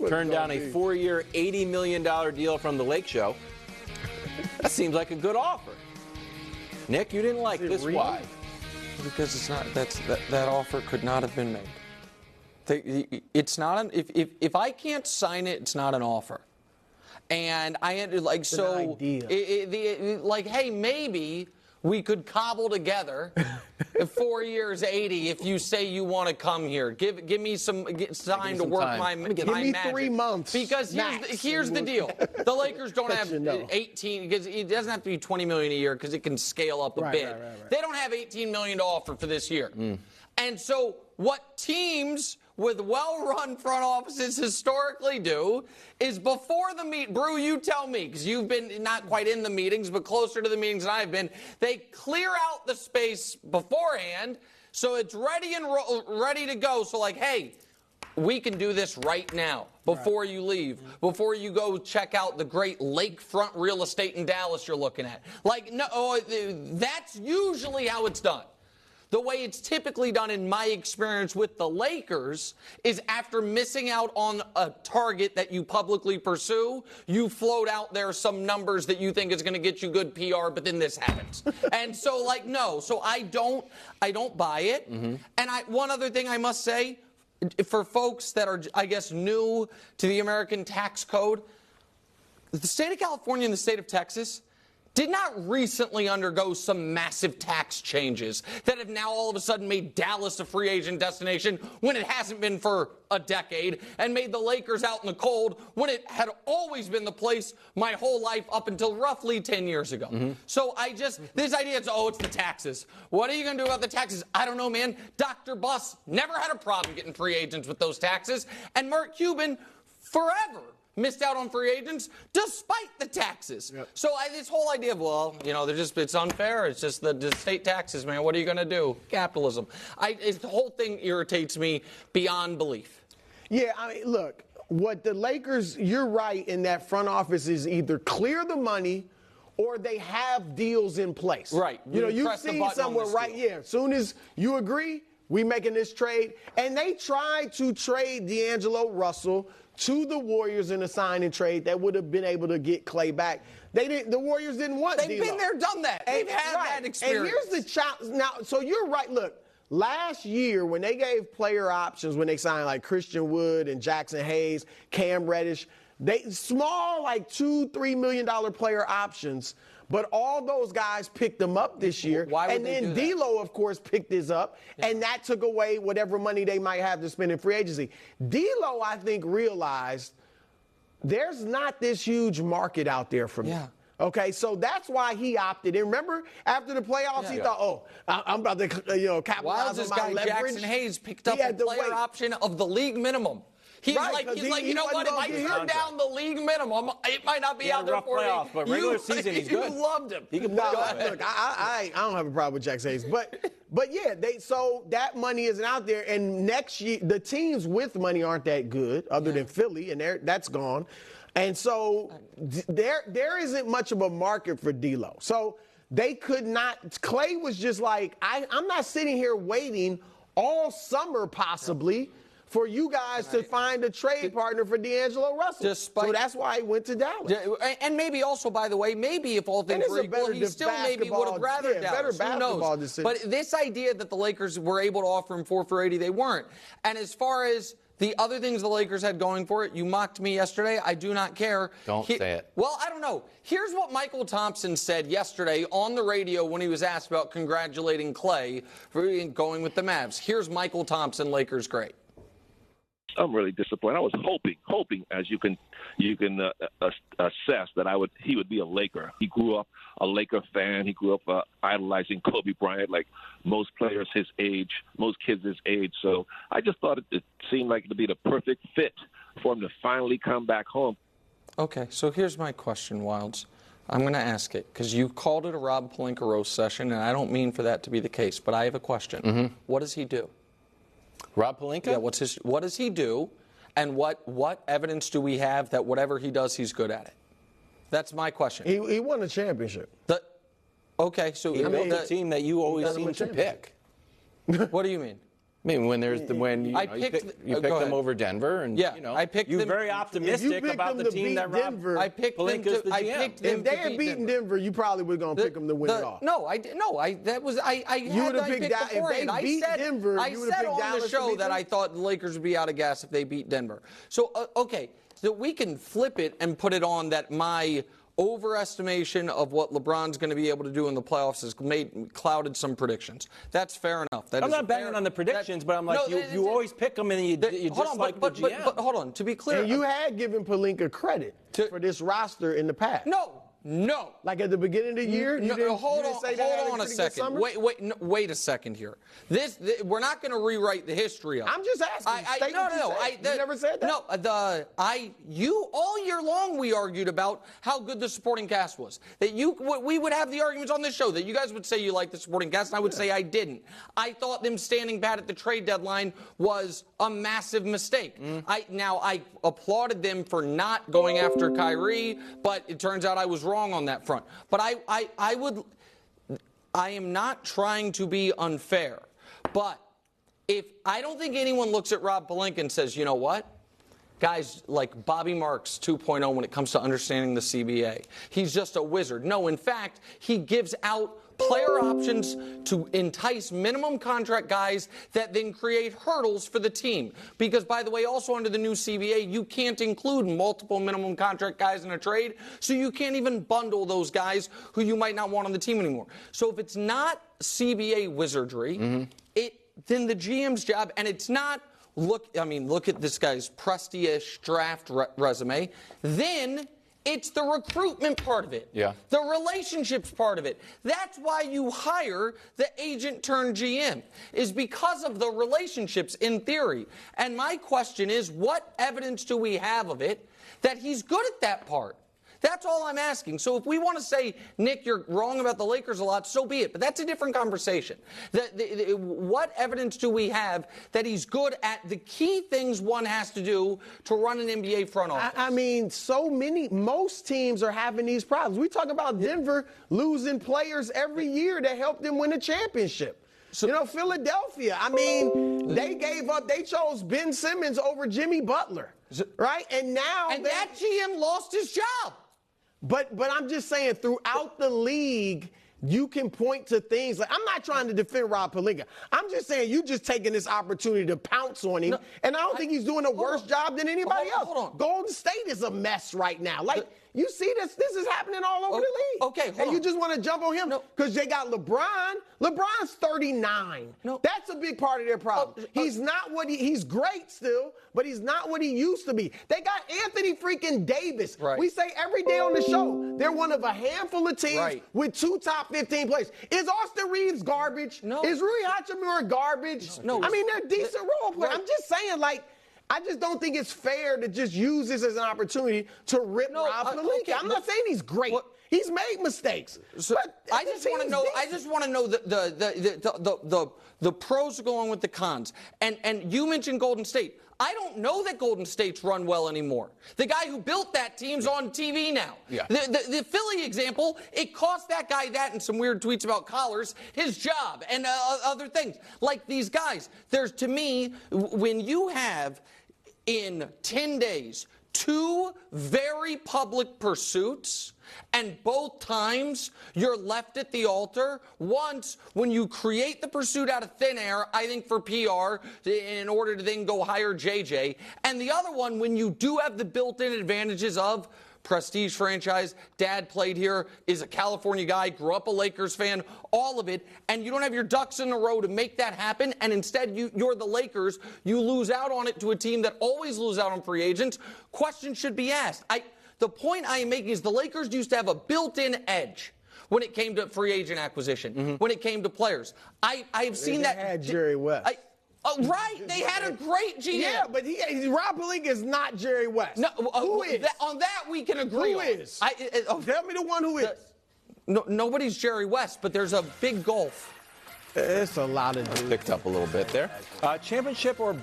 turned down a 4-year, $80 million deal from the Lake Show. That seems like a good offer. Nick, you didn't like this. Real? Why? Because it's not. That offer could not have been made. It's not if I can't sign it, it's not an offer. And I had like it's so. an idea. Like, hey, maybe we could cobble together 4 years, 80. If you say you want to come here, give me some time to work my Give me magic. 3 months. Because here's the deal: the Lakers don't have 18. Because it doesn't have to be $20 million a year because it can scale up a bit. Right. They don't have $18 million to offer for this year. And so what teams with well-run front offices historically do is before the meet, Brou, you tell me, because you've been not quite in the meetings, but closer to the meetings than I've been, they clear out the space beforehand so it's ready and ready to go. So like, hey, we can do this right now before you leave, before you go check out the great lakefront real estate in Dallas you're looking at. Like, no, that's usually how it's done. The way it's typically done in my experience with the Lakers is after missing out on a target that you publicly pursue, you float out there some numbers that you think is going to get you good PR, but then this happens. And so, like, no. So I don't buy it. And one other thing I must say, for folks that are, I guess, new to the American tax code, the state of California and the state of Texas did not recently undergo some massive tax changes that have now all of a sudden made Dallas a free agent destination when it hasn't been for a decade, and made the Lakers out in the cold when it had always been the place my whole life up until roughly 10 years ago. So this idea is, it's the taxes. What are you going to do about the taxes? I don't know, man. Dr. Buss never had a problem getting free agents with those taxes, and Mark Cuban forever missed out on free agents despite the taxes. So this whole idea of, it's unfair. It's just the state taxes, man. What are you going to do? Capitalism. The whole thing irritates me beyond belief. Yeah, I mean, look, what the Lakers, you're right in that front office is either clear the money or they have deals in place. Right. You've seen somewhere, right? Yeah, as soon as you agree, we making this trade. And they tried to trade D'Angelo Russell to the Warriors in a sign and trade that would have been able to get Klay back. The Warriors didn't want They've been there, done that. They've had that experience. And here's the challenge. Now, so you're right. Look, last year when they gave player options, when they signed like Christian Wood and Jackson Hayes, Cam Reddish, they small like $2-3 million player options. But all those guys picked them up this year. Why would and they then do that? D'Lo, of course, picked this up, and that took away whatever money they might have to spend in free agency. D'Lo, I think, realized there's not this huge market out there for me. Yeah. Okay, so that's why he opted in. Remember, after the playoffs, he thought, I'm about to, capitalize Why on this my guy leverage. Jackson Hayes picked up a player option of the league minimum? He's like, you know what? If I turn down the league minimum, it might not be out there for playoffs, but regular season, he's good. You loved him. He can No, look, I don't have a problem with Jackson Hayes, but yeah, so that money isn't out there, and next year the teams with money aren't that good, other than Philly, and that's gone, and so there isn't much of a market for D'Lo. So they could not. Klay was just like, I'm not sitting here waiting all summer possibly for you guys to find a trade partner for D'Angelo Russell. So that's why he went to Dallas. And maybe also, by the way, maybe if all things were equal, he still maybe would have rather Dallas. Better basketball decision. But this idea that the Lakers were able to offer him 4 $80, they weren't. And as far as the other things the Lakers had going for it, you mocked me yesterday. I do not care. Don't say it. Well, I don't know. Here's what Michael Thompson said yesterday on the radio when he was asked about congratulating Klay for going with the Mavs. Here's Michael Thompson, Lakers great. I'm really disappointed. I was hoping, as you can assess, that he would be a Laker. He grew up a Laker fan. He grew up idolizing Kobe Bryant, like most players his age, most kids his age. So I just thought it seemed like it would be the perfect fit for him to finally come back home. Okay, so here's my question, Wilds. I'm going to ask it because you called it a Rob Pelinka roast session, and I don't mean for that to be the case, but I have a question. What does he do? Rob Pelinka? Yeah, what does he do, and what evidence do we have that whatever he does, he's good at it? That's my question. He won a championship. Okay, so he built a team that you always seem to pick. What do you mean? I mean, when there's you pick them over Denver, and I picked you're them. very optimistic about the team that Denver. I picked them to, the GM. If they had beaten Denver, you probably were going to pick them to win it all. I You would have picked Dallas. If they beat Denver, you would have picked Dallas. I said on the show that I thought the Lakers would be out of gas if they beat Denver. So okay, so we can flip it and put it on that my overestimation of what LeBron's going to be able to do in the playoffs has clouded some predictions. That's fair enough. I'm not banging on the predictions, but I'm like, you always pick them and you just like the GM. But hold on, to be clear. And you had given Pelinka credit for this roster in the past. No. Like at the beginning of the year, hold on a second. Wait a second here. We're not going to rewrite the history of it. I'm just asking. You never said that. No, you all year long we argued about how good the supporting cast was. That we would have the arguments on this show that you guys would say you liked the supporting cast, and I would say I didn't. I thought them standing pat at the trade deadline was a massive mistake. I applauded them for not going after Kyrie, but it turns out I was wrong on that front. But I am not trying to be unfair, but I don't think anyone looks at Rob Pelinka and says, you know what? Guys like Bobby Marks 2.0 when it comes to understanding the CBA. He's just a wizard. No, in fact, he gives out player options to entice minimum contract guys that then create hurdles for the team. Because, by the way, also under the new CBA, you can't include multiple minimum contract guys in a trade, so you can't even bundle those guys who you might not want on the team anymore. So if it's not CBA wizardry, then the GM's job, and it's not, look at this guy's prusty-ish draft resume, then it's the recruitment part of it. Yeah. The relationships part of it. That's why you hire the agent turned GM, is because of the relationships in theory. And my question is, what evidence do we have of it that he's good at that part? That's all I'm asking. So if we want to say, Nick, you're wrong about the Lakers a lot, so be it. But that's a different conversation. What evidence do we have that he's good at the key things one has to do to run an NBA front office? I mean, most teams are having these problems. We talk about Denver losing players every year that helped them win a championship. So, Philadelphia, they chose Ben Simmons over Jimmy Butler, right? And that GM lost his job. But I'm just saying, throughout the league, you can point to things like, I'm not trying to defend Rob Pelinka. I'm just saying you just taking this opportunity to pounce on him. And I don't think he's doing a worse job than anybody else. Golden State is a mess right now. You see this is happening all over the league. Okay, hold on. You just want to jump on him because they got LeBron. LeBron's 39. That's a big part of their problem. He's not he's great still, but he's not what he used to be. They got Anthony freaking Davis. Right. We say every day on the show, they're one of a handful of teams with 2 top 15 players. Is Austin Reeves garbage? No. Is Rui Hachimura garbage? No. I mean, they're decent role players. I'm just saying, I just don't think it's fair to just use this as an opportunity to rip Rob Pelinka. I'm not saying he's great. He's made mistakes. But I just want to know the pros along with the cons. And you mentioned Golden State. I don't know that Golden State's run well anymore. The guy who built that team's on TV now. Yeah. The Philly example, it cost that guy that and some weird tweets about collars, his job and other things. Like these guys, to me, when you have in 10 days 2 very public pursuits, and both times you're left at the altar. Once, when you create the pursuit out of thin air, I think for PR, in order to then go hire JJ. And the other one, when you do have the built-in advantages of prestige franchise, dad played here, is a California guy, grew up a Lakers fan, all of it, and you don't have your ducks in a row to make that happen, and instead you're the Lakers, you lose out on it to a team that always lose out on free agents. Questions should be asked. The point I am making is the Lakers used to have a built-in edge when it came to free agent acquisition, when it came to players. I have seen that. They had Jerry West. Right, they had a great GM. Yeah, but Rob Pelinka is not Jerry West. No, who is? On that we can agree. Who is? Tell me the one who is. Nobody's Jerry West, but there's a big gulf. It's a lot of dudes. Picked up a little bit there. Championship or